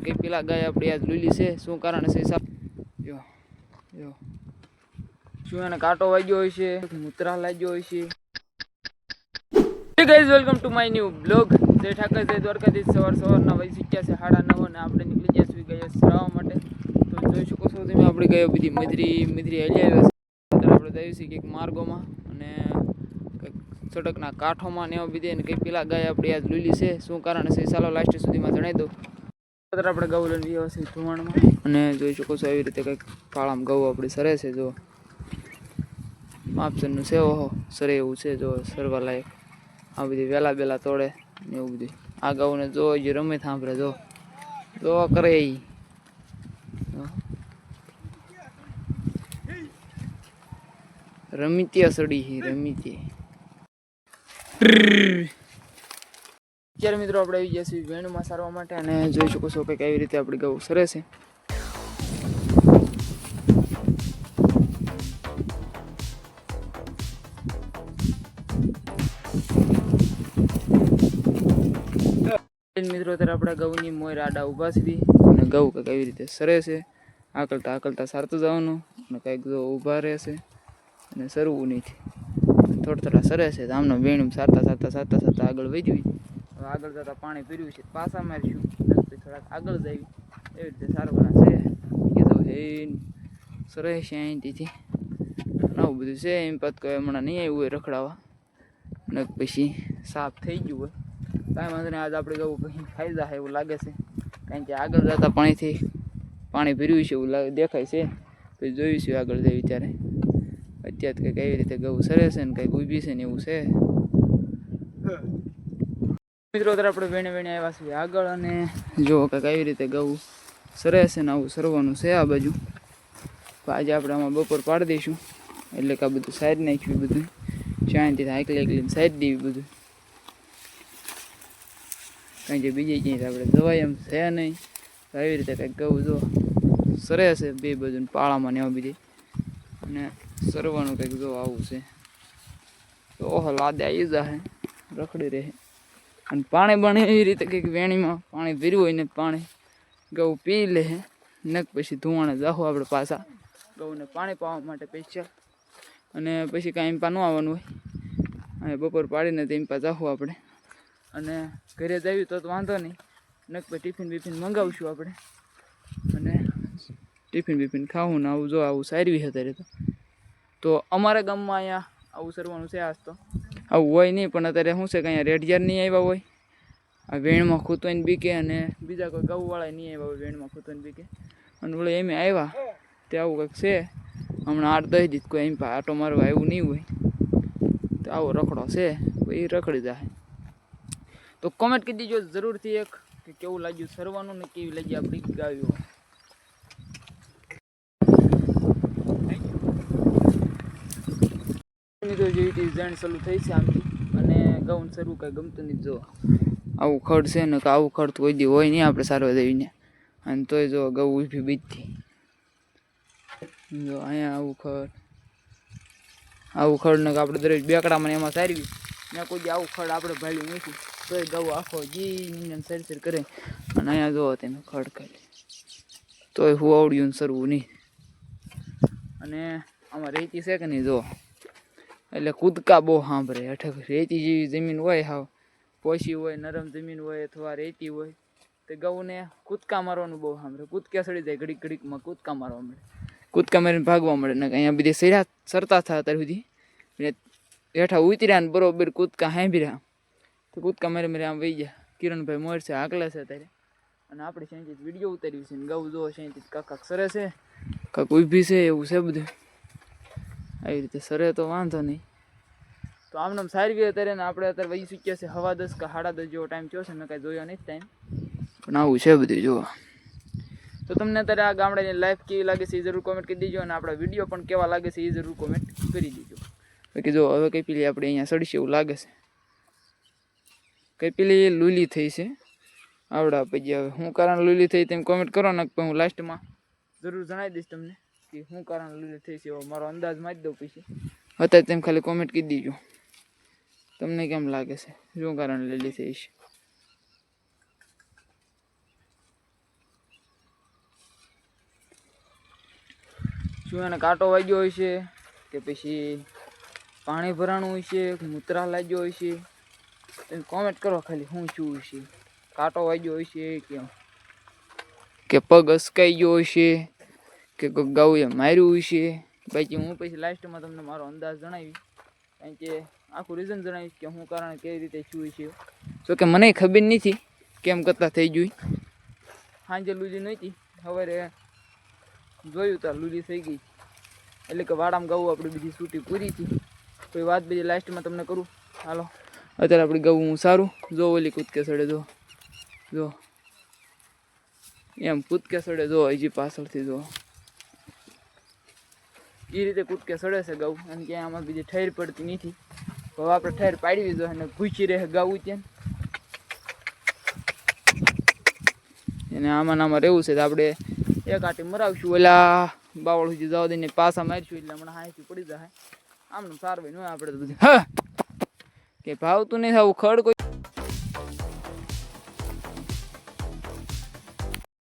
કંઈ પેલા ગાય આપણી આજ લીલી છે, શું કારણ છે? જો જો શું એને કાંટો વાગ્યો હોય છે, મૂતરા લાગ્યો હોય છે. Hey guys, welcome to my new blog. જય ઠાકર, જય દ્વારકાધીશ. સવારના વાગી ચૂક્યા છે 9:30 અને આપણે નીકળી ગયા છીએ ગયા શ્રાવણ માટે. તો જોઈ શકો છો તમે, આપણે ગયા બધી મધરી હાલી આવ્યા છે. આપણે જઈએ છીએ કંઈક માર્ગોમાં અને કંઈક સડકના કાંઠોમાં ને એવા બીજે, અને કંઈક પેલા ગાય આપણી આજ લીલી છે, શું કારણ છે? ચાલો લાસ્ટ સુધીમાં જણાવી દઉં. આપણે ગૌ લઈને ગયા છીએ ધુવાણમાં અને જોઈ શકો છો એવી રીતે કંઈક કાળામાં ગૌ આપણી સરે છે. જો માપસરનું છે, ઓહો સરે એવું છે. જો સરવા લાયક આ બધી વેલા બેલા તોડે ને એવું બધું. આ ગાઉને જો જે રમે સાંભળે, જો કરે એ રમીતી સડી રમીતી. અત્યારે મિત્રો આપણે આવી ગયા છીએ વેણમાં સારવા માટે અને જોઈ શકો છો કંઈક એવી રીતે આપણી ગૌ સરે છે. મિત્રો અત્યારે આપણા ગૌની મોર આડા ઊભા છે અને ગૌ કંઈક એવી રીતે સરે છે. આકલતા સારતું જવાનું અને કંઈક જો ઊભા રહેશે અને સરવું નહીં. થોડા સરે છે. આમનો વેણું સારતા આગળ વધી. હવે આગળ જતા પાણી પીર્યું છે, પાછા મારીશું થોડાક આગળ જાય એવી રીતે સારવાના છે. કીધું હે સરે છે અહીંથી નવું બધું છે. એમ પત કોઈ હમણાં નહીં આવ્યું હોય રખડાવા ને પછી સાફ થઈ ગયું હોય કાંઈ વાંધો નહીં. આજ આપણે ગૌ પછી ખાઈ જાય એવું લાગે છે, કારણ કે આગળ જતા પાણી ભર્યું છે એવું દેખાય છે. પછી જોઈશું આગળ જઈએ ત્યારે. અત્યારે કંઈક એવી રીતે ગૌ સરે છે ને કંઈક ઊભી છે ને એવું છે. મિત્રો અત્યારે આપણે વેણે આવ્યા છીએ આગળ અને જો કંઈક એવી રીતે ગૌ સરે છે ને આવું સરવાનું છે આ બાજુ. આજે આપણે આમાં બપોર પાડી દઈશું, એટલે કે આ બધું સાઈડ નાખ્યું, બધું શાંતિથી એકલી સાઈડ દેવી બધું. કારણ કે બીજે ક્યાંય આપણે જવાય એમ છે નહીં. તો એવી રીતે કંઈક ગૌ જો સરે છે બે બાજુ પાળામાં ને એવા બીજી, અને સરવાનું કંઈક જો આવું છે. તો ઓહો લાદે આવી જાય રખડી રહે. અને પાણી બને એવી રીતે કંઈક વેણીમાં પાણી ભર્યું હોય ને પાણી ગૌ પી લે ને પછી ધુવાણે જાહો આપણે પાછા ગૌને પાણી પાવા માટે સ્પેશિયલ. અને પછી કાંઈ ઇમ્પા ન આવવાનું હોય, અને બપોર પાડીને તો ઇમ્પા જાહું આપણે. અને ઘરે જઈએ તો વાંધો નહીં, ને પછી ટિફિન બિફિન મંગાવીશું આપણે અને ટિફિન ખાવું ને આવું જો આવું સારવી અત્યારે. તો અમારા ગામમાં અહીંયા આવું સરવાનું છે. આજ તો આવું હોય નહીં, પણ અત્યારે શું છે કે અહીંયા રેઢિયાર નહીં આવ્યા હોય, આ વેણમાં ખૂતવાઈને બીકે, અને બીજા કોઈ ગૌવાળા નહીં આવ્યા હોય વેણમાં ખૂતવાઈને બીકે. અને ઓલે એમ આવ્યા તે આવું કંઈક છે. હમણાં 8-10 દીધ કોઈ એમ આટો મારવા આવ્યું નહીં હોય, તો આવો રખડો છે. એ રખડી જાય. તો કોમેન્ટ કરી દીજો જરૂરથી એક કે કેવું લાગ્યું સરવાનું ને કેવી લાગી આપણી ગાયો. મિત્રો જેવી ડિઝાઇન ચાલુ થઈ છે આમથી, અને ગાઉન સરવું કાંઈ ગમતું નહીં. જો આવું ખડ છે ને કે આવું ખડ તો કોઈ દી હોય નહીં આપણે સારવા દેવીને. અને તોય જો ગૌ ઊભી બીજથી. જો અહીંયા આવું ખડ ને આપણે દરેક બેકડામાં એમાં સારવી ને કોઈ દી આવું ખડ આપણે ભાડ્યું નથી, તોય ગૌ આખો જી સર કરે. અને અહીંયા જોવો તમે ખડ ખાલી તોય હું આવડ્યું સરવું નહીં. અને આમાં રેતી છે કે નહીં જો, એટલે કૂદકા બહુ સાંભળે. અઠક રેતી જેવી જમીન હોય, હાવ પોસી હોય, નરમ જમીન હોય અથવા રેતી હોય, તો ગૌને કૂદકા મારવાનું બહુ સાંભળે. કૂદકા સડી જાય ઘડીકમાં, કૂદકા મારવા મળે, કૂદકા મારીને ભાગવા મળે. ને અહીંયા બધી સરતા થયા અત્યાર સુધી હેઠા ઉતર્યા ને બરોબર કૂદકા સાંભળ્યા તો કૂદકા મારી આમ વહી ગયા. કિરણભાઈ મોર છે આગલા છે અત્યારે, અને આપણે શાંતિથી વિડીયો ઉતાર્યું છે. ને ગૌ જોવો શાંતિથી કાંક સરે છે, કાંક ઊભી છે, એવું છે બધું. આવી રીતે સરે તો વાંધો નહીં. તો આમને સારી અત્યારે ને આપણે અત્યારે વહી ચૂક્યા છે 10:15 કે 10:30 જેવો ટાઈમ થયો છે. મેં કાંઈ જોયો નહીં ટાઈમ, પણ આવું છે બધું જોવા. તો તમને અત્યારે આ ગામડાની લાઈફ કેવી લાગે છે એ જરૂર કોમેન્ટ કરી દેજો, અને આપણા વિડીયો પણ કેવા લાગે છે એ જરૂર કોમેન્ટ કરી દેજો. બાકી જો હવે કઈ પેલી આપણે અહીંયા સડશે એવું લાગે છે, કઈ પેલી લૂલી થઈ છે આવડા પછી. હવે શું કારણ લૂલી થઈ તેમ કોમેન્ટ કરો ને, હું લાસ્ટમાં જરૂર જણાવી દઈશ તમને કે શું કારણ લૂલી થઈ છે. એવો મારો અંદાજ મારી દઉં પછી. અત્યારે તેમ ખાલી કોમેન્ટ કરી દીજો તમને કેમ લાગે છે, શું કારણ લીલી થઈ છે. શું એને કાંટો વાગ્યો હોય છે કે પછી પાણી ભરાણું હોય છે કે મૂતરા લાગ્યો હોય છે, તમે કોમેન્ટ કરો ખાલી શું શું હોય છે. કાંટો વાગ્યો હોય છે કે પગ અસકાઈ ગયો હોય છે કે કોઈ ગાઉએ માર્યું હોય છે. બાકી હું પછી લાસ્ટમાં તમને મારો અંદાજ જણાવી, કારણ કે આખું રીઝન જણાવીશ કે હું કારણ કેવી રીતે શું છે. જો કે મને ખબર નથી કેમ કરતાં થઈ ગયું. સાંજે લૂલી નહોતી, સવારે જોયું તો લૂલી થઈ ગઈ, એટલે કે વાડામાં ગાવું આપણી બીજી છૂટી પૂરી હતી. કોઈ વાત બીજી લાસ્ટમાં તમને કરું. હાલો અત્યારે આપણી ગાવું હું સારું જો ઓલી કૂદકે સડે જો એમ કૂદકે સડે જો હજી પાછળથી જો એ રીતે કૂદકે સડે છે ગાવું, અને ક્યાંય આમાં બીજી ઠેર પડતી નથી. હવે આપણે ઠેર પાડવી જોઈએ અને ભૂચી રહે ગાવું ત્યાં એને આમાં રહેવું છે. તો આપણે એક આટી મરાવશું, ઓલા બાવળ સુધી જવા દઈને પાછા મારીશું એટલે હમણાં હાંસી પડી જાય. આમનું સારવાય ન આપણે તો બધું હા કે ભાવતું નહીં આવું ખડ કોઈ.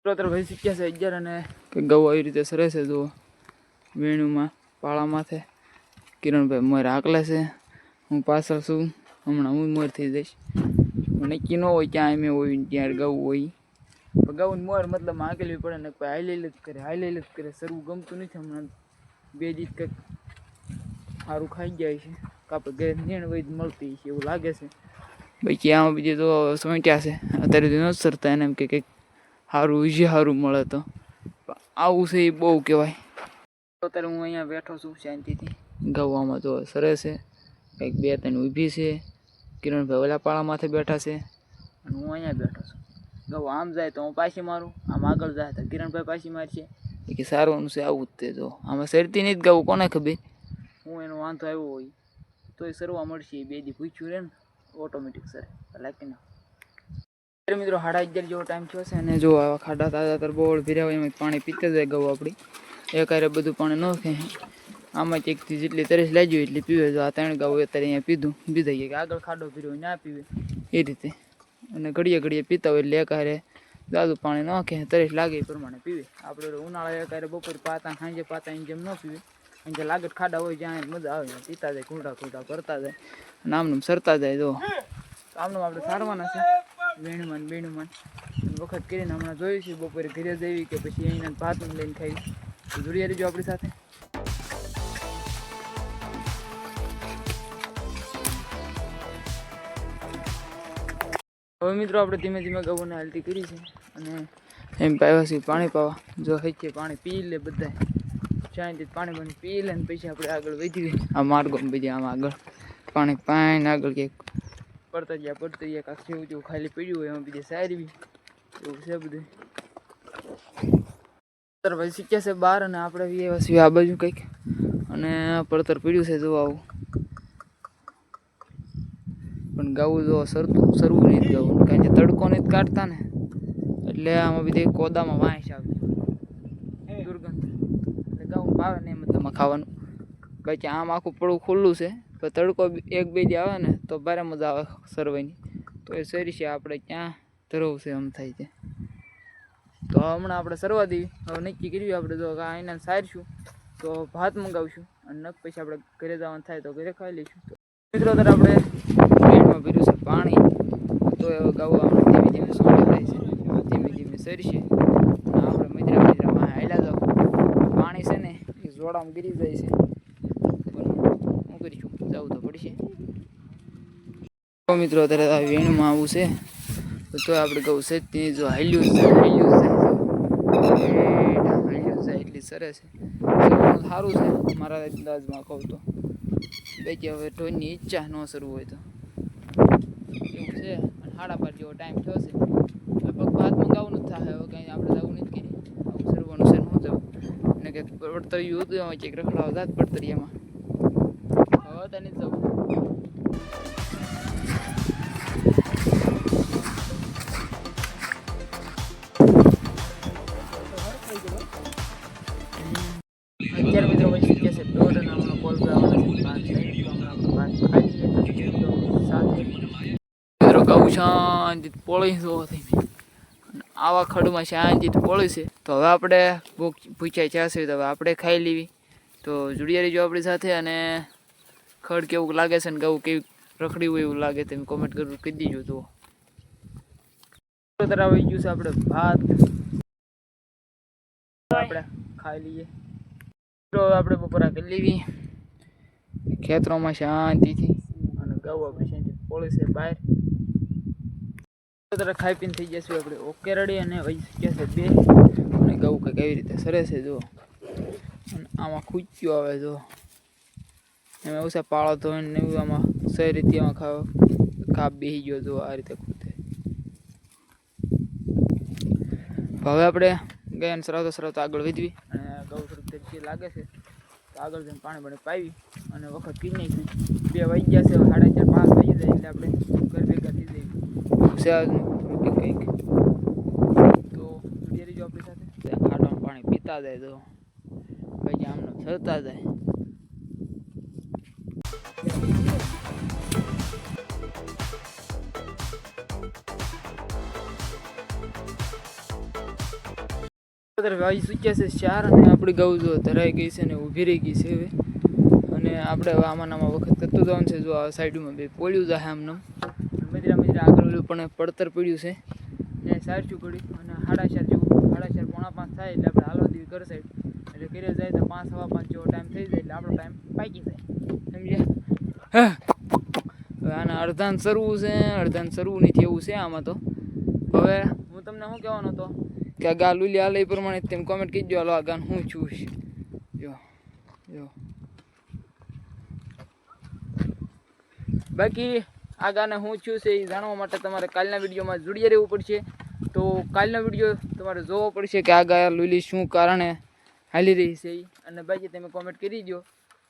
ભાઈ શીખ્યા છે 11 અને ગૌ આવી રીતે સરે છે. જો વેણુમાં પાળા માથે કિરણભાઈ મોર આકલે છે, હું પાછળ છું. હમણાં હું મોર થઈ જઈશ. નક્કી ન હોય ક્યાં એમ હોય ત્યાં ગૌ હોય. ગાઉન મોર મતલબ હાકેલવી પડે ને હાઈલેલ જ કરે સરવું ગમતું નથી. હમણાં 2 દિવસ કંઈક સારું ખાઈ જાય છે, કાપડ ઘરે નીણ વૈદ મળતી છે એવું લાગે છે. બાકી આમાં બીજે તો સોંટ્યા છે અત્યારે ન સરતા એને એમ કે કંઈક સારું મળે તો આવું છે એ બહુ કહેવાય. અત્યારે હું અહીંયા બેઠો છું શાંતિથી. ગાવામાં તો સરે છે, કંઈક 2-3 ઊભી છે. કિરણભાઈ ઓલા પાળા માથે બેઠા છે અને હું અહીંયા બેઠો છું. ગૌ આમ જાય તો હું પાછી મારું, આમ આગળ જાય તો કિરણભાઈ પાછી મારશે. એ કે સારવાનું છે આવું જ તે. જો આમાં સરતી નહીં જ ગાવું કોને ખબર. હું એનો વાંધો આવ્યો હોય તોય સરવા મળશે. 2 દી પૂછ્યું રહે ને ઓટોમેટિક સરે લાગી ના. મિત્રો 11:30 જેવો ટાઈમ થયો છે અને જો આવા ખાડા તાજા તરબોળ ભીર્યા હોય એમાં પાણી પીતે જાય ગૌ આપણી. એકારે બધું પાણી ન થાય. આમાં એકથી જેટલી તરસ લાગી એટલી પીવે. જો આ 3 ગાઉ અત્યારે અહીંયા પીધું, બીજા કે આગળ ખાડો ભીર્યો ના પીવે એ રીતે. અને ઘડીએ પીતા હોય એટલે એકારે દાદુ પાણી નાખે તરસ લાગે એ પ્રમાણે પીવે. આપણે ઉનાળા એકારે બપોરે પાતા સાંજે પાતા એમ જેમ ન પીવે. અને જે લાગત ખાડા હોય જ્યાં મજા આવે પીતા જાય, ઘૂંટા કરતા જાય અને આમનું સરતા જાય. જો આમનું આપણે સારવાના છે બેણુમાન વખત કરીને હમણાં જોયું છે. બપોરે ઘરે જવી કે પછી અહીંના ભાત લઈને ખાઈ. તો જોડી રહેજો આપણી સાથે. હવે મિત્રો આપણે ધીમે ધીમે ગૌને હાલતી કરી છે અને એમ પાવ્યા છે પાણી પાવા. જો હૈકે પાણી પી લે બધા શાંતિથી પાણી પી લે ને પછી આપણે આગળ વધીએ. આ માર્ગો બીજા આમ આગળ પાણી પાઈને આગળ ક્યાંક પડતા ગયા કાંક જેવું ખાલી પડ્યું હોય એમાં બીજે સારવી એવું છે બધું. ભાઈ શીખ્યા છે બહાર અને આપણે એવા છીએ આ બાજુ કંઈક અને પડતર પીડ્યું છે. જો આવું પણ ગાવું જો સરવું નહીં ગાવું, કારણ કે તડકો નહીં કાઢતા ને એટલે આમાં બધી કોદામાં વાંસ આવે દુર્ગંધ. એટલે ગાવું ભાવે નહીં મતલબમાં ખાવાનું. કારણ કે આમ આખું પડવું ખુલ્લું છે પણ તડકો 1-2 દી આવે ને તો ભારે મજા આવે સરવાની. તો એ સરી છે આપણે ક્યાં ધરવું છે એમ થાય છે. તો હમણાં આપણે સરવા દઈએ. હવે નક્કી કર્યું આપણે જો અહીંને સારશું તો ભાત મંગાવશું અને નક પછી આપણે ઘરે જવાનું થાય તો ઘરે ખાઈ લઈશું. મિત્રો અત્યારે આપણે પેટમાં ભર્યું છે પાણી. તો હવે ગાવું આપણે ધીમે સોળે થાય છે, ધીમે સરશે. આપણે મજરામાં હાલ્યા જાવ. પાણી છે ને એ જોડામાં ગીરી જાય છે પણ શું કરીશું, જવું તો પડશે. મિત્રો અત્યારે વેણુમાં આવું છે તો આપણે કહું છે તે જો હાલ્યું જાય એટલી સરસ છે. સારું છે મારા અંદાજમાં કહું તો. બાકી હવે ઢોરની ઈચ્છા ન સરવું હોય તો એવું છે. અને 5:30 જેવો ટાઈમ થયો છે. લગભગ ભાત મંગાવવાનું જ થાય. હવે કંઈ આપણે જવું નથી કરી, આવું સરવાનું છે ન જવું. અને કંઈક પડતરિયું હતું એમાં કંઈક રખડાવતા જ પડતરિયામાં હવે તો નથી જવું. અત્યારે મિત્રો પછી શીખ્યા છે 1:30 અને હમણાં કોલ મિત્રો ગાઉ શાંતિ પોળી જોવો થઈ. આવા ખડમાં શાંતિથી પોળી છે. તો હવે આપણે ભૂખ્યા ચાશે તો હવે આપણે ખાઈ લેવી. તો જોડિયા રહીજો આપણી સાથે. અને ખડ કેવું લાગે છે ને ગવું કેવી રખડી હોય એવું લાગે તમે કોમેન્ટ કરવું કહી દીજો. તો આવી ગયું છે આપણે ભાત આપણે ખાઈ લઈએ. તો આપણે બપોરા કરી લેવી ખેતરોમાં શાંતિથી. અને ગવું આપણે શાંતિ પોળી છે બહાર. ખાઈ પીને થઈ જશે આપણે ઓકે રેડી. અને વહી છે 2 અને ગવું કંઈક એવી રીતે સરે છે જો. અને આમાં ખૂચ્યું આવે જો એમાં ઓછા પાળો તો ને એવું આમાં સહી રીતે આમાં ખાપ બેસી ગયો જો આ રીતે ખૂટે. હવે આપણે ગયા સરાવતા આગળ વધવી. અને ગૌ થોડુંક લાગે છે તો આગળ જઈને પાણી પાવી અને વખત પી નાખ્યું. 2 વાગ્યા છે 4:30 5 વાગી જાય એટલે આપણે ઘર ભેગા થઈ જઈએ. સહેજનું કંઈક તો જોડી રહીજો આપણી સાથે. ખાડામાં પાણી પીતા જાય તો પછી આમને સરતા જાય. વાઈ સૂચ્યા છે 4 અને આપણી ગૌ જો ધરાઈ ગઈ છે ને ઊભી રહી ગઈ છે હવે. અને આપણે હવે આમાં વખત કરતું જવાનું છે. જો આ સાઈડમાં 2 પોળ્યું જાય આમને મજરા આગળ પણ પડતર પડ્યું છે ત્યાં સારચું પડી. અને 4:30 જેવું 4:30 પોણા 5 થાય એટલે આપણે હાલવા દેવી ઘર સાઈડ. એટલે ઘરે જાય તો 5 સવા 5 જેવો ટાઈમ થઈ જાય એટલે આપણો ટાઈમ પાકી જાય સમજ્યા. હવે આના અડધાન સરવું છે અડધાન સરવું નથી એવું છે આમાં. તો હવે હું તમને શું કહેવાનો હતો કે આ ગા લુલી હાલે એ પ્રમાણે તેમ કોમેન્ટ કીજો. હાલો આ ગાન હું છું જો જો. બાકી આ ગાને હું છું છે એ જાણવા માટે તમારે કાલના વિડીયોમાં જોડિયા રહેવું પડશે. તો કાલનો વિડીયો તમારે જોવો પડશે કે આ ગા લુલી શું કારણે હાલી રહી છે. અને બાકી તમે કોમેન્ટ કરી દો.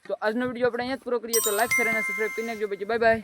તો આજનો વિડીયો આપણે અહીંયા જ પૂરો કરીએ. તો લાઈક શેર અને સબસ્ક્રાઈબ કરી નાખજો. પછી બાય બાય.